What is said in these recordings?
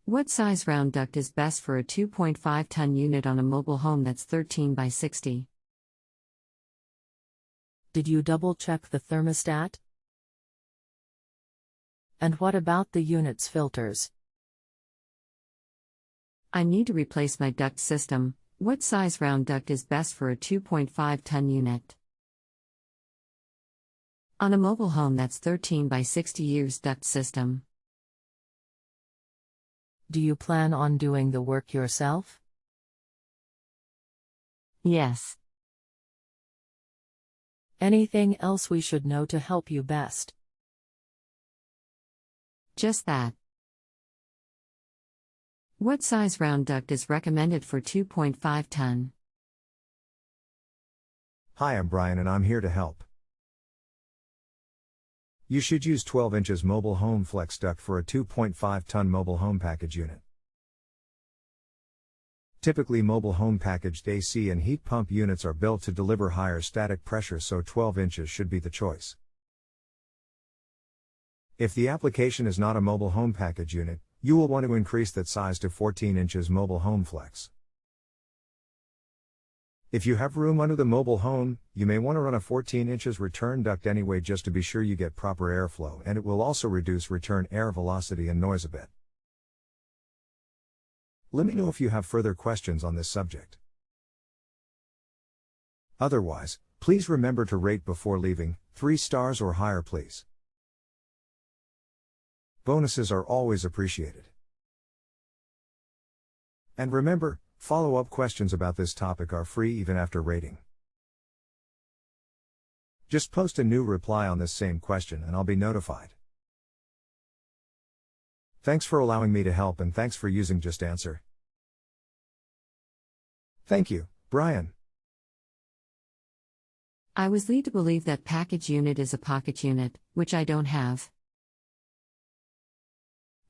What size round duct is best for a 2.5-ton unit on a mobile home that's 13 by 60? Did you double-check the thermostat? And what about the unit's filters? I need to replace my duct system. What size round duct is best for a 2.5-ton unit? On a mobile home that's 13 by 60 use duct system. Do you plan on doing the work yourself? Yes. Anything else we should know to help you best? Just that. What size round duct is recommended for 2.5 ton? Hi, I'm Brian and I'm here to help. You should use 12 inches mobile home flex duct for a 2.5 ton mobile home package unit. Typically, mobile home packaged AC and heat pump units are built to deliver higher static pressure, so 12 inches should be the choice. If the application is not a mobile home package unit, you will want to increase that size to 14 inches mobile home flex. If you have room under the mobile home, you may want to run a 14 inches return duct anyway, just to be sure you get proper airflow, and it will also reduce return air velocity and noise a bit. Let me know if you have further questions on this subject. Otherwise, please remember to rate before leaving, 3 stars or higher please. Bonuses are always appreciated. And remember, follow-up questions about this topic are free even after rating. Just post a new reply on this same question and I'll be notified. Thanks for allowing me to help, and thanks for using JustAnswer. Thank you, Brian. I was led to believe that package unit is a pocket unit, which I don't have.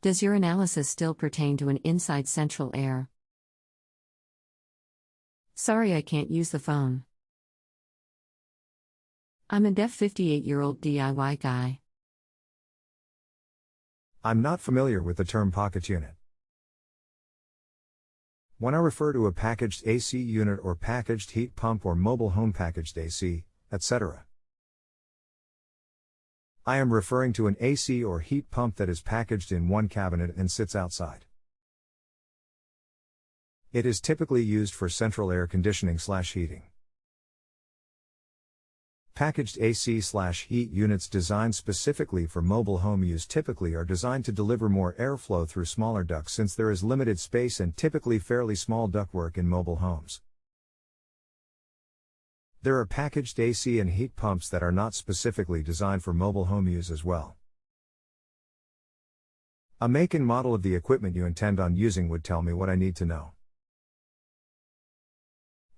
Does your analysis still pertain to an inside central air? Sorry, I can't use the phone. I'm a deaf 58-year-old DIY guy. I'm not familiar with the term pocket unit. When I refer to a packaged AC unit or packaged heat pump or mobile home packaged AC, etc., I am referring to an AC or heat pump that is packaged in one cabinet and sits outside. It is typically used for central air conditioning/heating. Packaged AC/heat units designed specifically for mobile home use typically are designed to deliver more airflow through smaller ducts, since there is limited space and typically fairly small ductwork in mobile homes. There are packaged AC and heat pumps that are not specifically designed for mobile home use as well. A make and model of the equipment you intend on using would tell me what I need to know.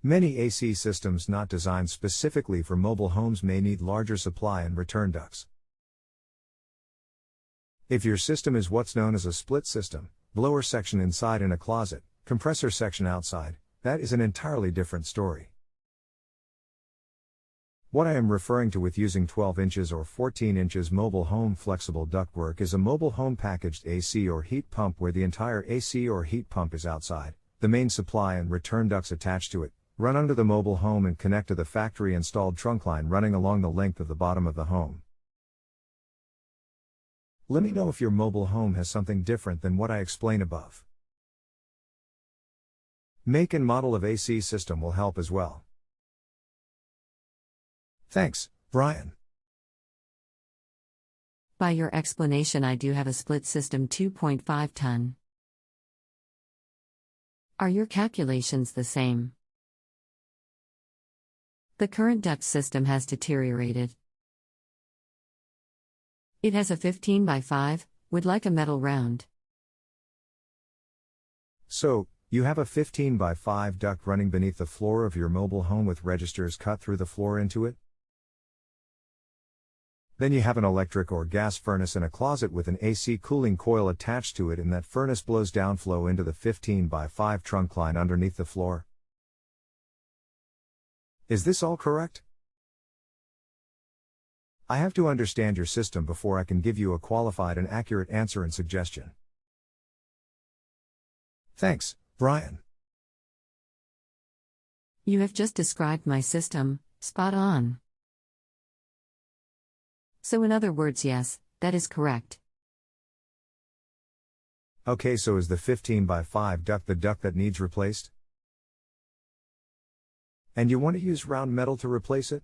Many AC systems not designed specifically for mobile homes may need larger supply and return ducts. If your system is what's known as a split system, blower section inside in a closet, compressor section outside, that is an entirely different story. What I am referring to with using 12 inches or 14 inches mobile home flexible ductwork is a mobile home packaged AC or heat pump where the entire AC or heat pump is outside, the main supply and return ducts attached to it, run under the mobile home and connect to the factory installed trunk line running along the length of the bottom of the home. Let me know if your mobile home has something different than what I explain above. Make and model of AC system will help as well. Thanks, Brian. By your explanation, I do have a split system 2.5 ton. Are your calculations the same? The current duct system has deteriorated. It has a 15 by 5, would like a metal round. So, you have a 15 by 5 duct running beneath the floor of your mobile home with registers cut through the floor into it? Then you have an electric or gas furnace in a closet with an AC cooling coil attached to it, and that furnace blows downflow into the 15 by 5 trunk line underneath the floor. Is this all correct? I have to understand your system before I can give you a qualified and accurate answer and suggestion. Thanks, Brian. You have just described my system, spot on. So in other words, yes, that is correct. Okay, so is the 15 by 5 duct the duct that needs replaced? And you want to use round metal to replace it?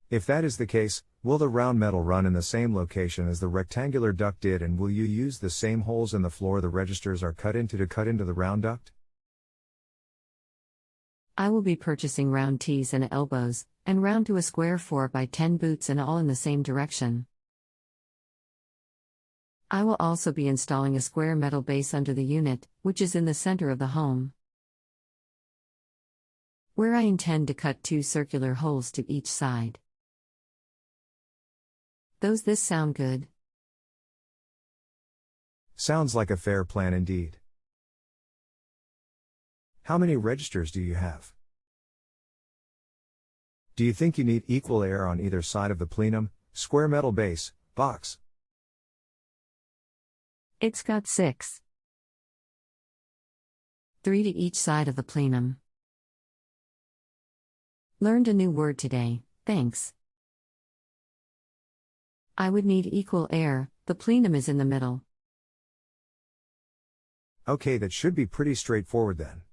If that is the case, will the round metal run in the same location as the rectangular duct did, and will you use the same holes in the floor the registers are cut into to cut into the round duct? I will be purchasing round T's and elbows, and round to a square 4 by 10 boots, and all in the same direction. I will also be installing a square metal base under the unit, which is in the center of the home, where I intend to cut 2 circular holes to each side. Does this sound good? Sounds like a fair plan indeed. How many registers do you have? Do you think you need equal air on either side of the plenum, square metal base, box? It's got 6. 3 to each side of the plenum. Learned a new word today, thanks. I would need equal air, the plenum is in the middle. Okay, that should be pretty straightforward then.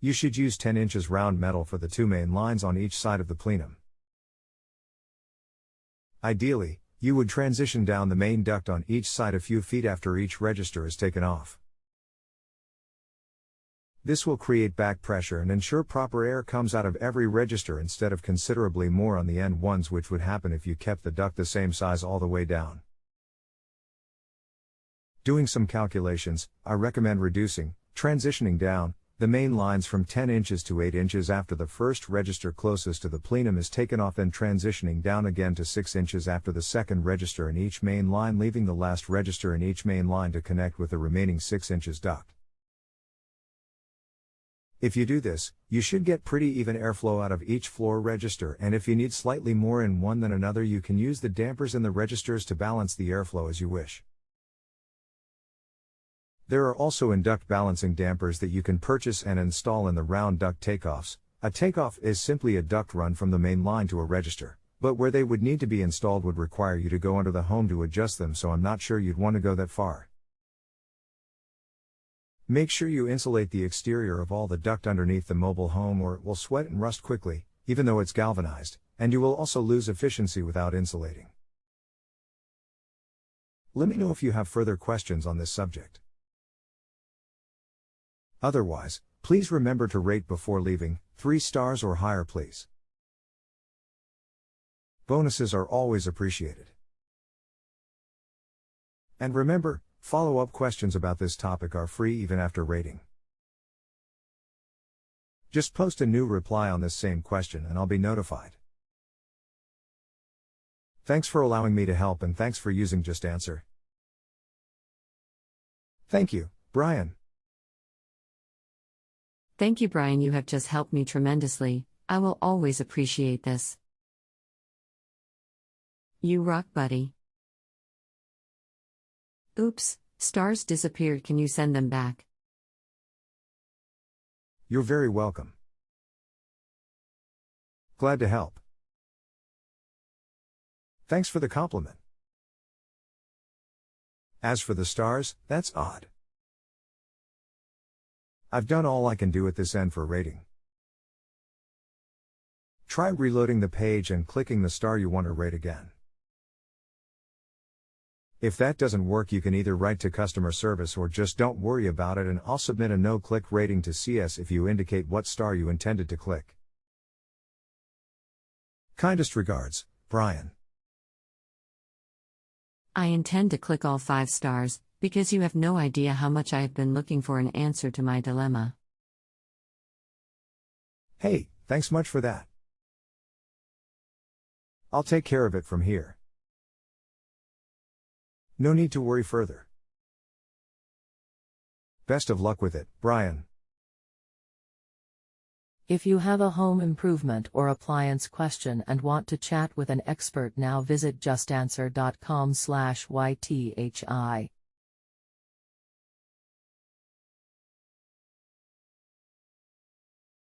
You should use 10 inches round metal for the 2 main lines on each side of the plenum. Ideally, you would transition down the main duct on each side a few feet after each register is taken off. This will create back pressure and ensure proper air comes out of every register instead of considerably more on the end ones, which would happen if you kept the duct the same size all the way down. Doing some calculations, I recommend transitioning down, the main lines from 10 inches to 8 inches after the first register closest to the plenum is taken off, then transitioning down again to 6 inches after the second register in each main line, leaving the last register in each main line to connect with the remaining 6 inches duct. If you do this, you should get pretty even airflow out of each floor register, and if you need slightly more in one than another, you can use the dampers in the registers to balance the airflow as you wish. There are also in-duct balancing dampers that you can purchase and install in the round duct takeoffs. A takeoff is simply a duct run from the main line to a register, but where they would need to be installed would require you to go under the home to adjust them, so I'm not sure you'd want to go that far. Make sure you insulate the exterior of all the duct underneath the mobile home, or it will sweat and rust quickly, even though it's galvanized, and you will also lose efficiency without insulating. Let me know if you have further questions on this subject. Otherwise, please remember to rate before leaving, 3 stars or higher please. Bonuses are always appreciated. And remember, follow-up questions about this topic are free even after rating. Just post a new reply on this same question and I'll be notified. Thanks for allowing me to help, and thanks for using JustAnswer. Thank you, Brian. Thank you, Brian, you have just helped me tremendously. I will always appreciate this. You rock, buddy. Oops, stars disappeared. Can you send them back? You're very welcome. Glad to help. Thanks for the compliment. As for the stars, that's odd. I've done all I can do at this end for rating. Try reloading the page and clicking the star you want to rate again. If that doesn't work, you can either write to customer service or just don't worry about it, and I'll submit a no-click rating to CS if you indicate what star you intended to click. Kindest regards, Brian. I intend to click all 5 stars, because you have no idea how much I have been looking for an answer to my dilemma. Hey, thanks much for that. I'll take care of it from here. No need to worry further. Best of luck with it, Brian. If you have a home improvement or appliance question and want to chat with an expert now, visit justanswer.com/YTHI.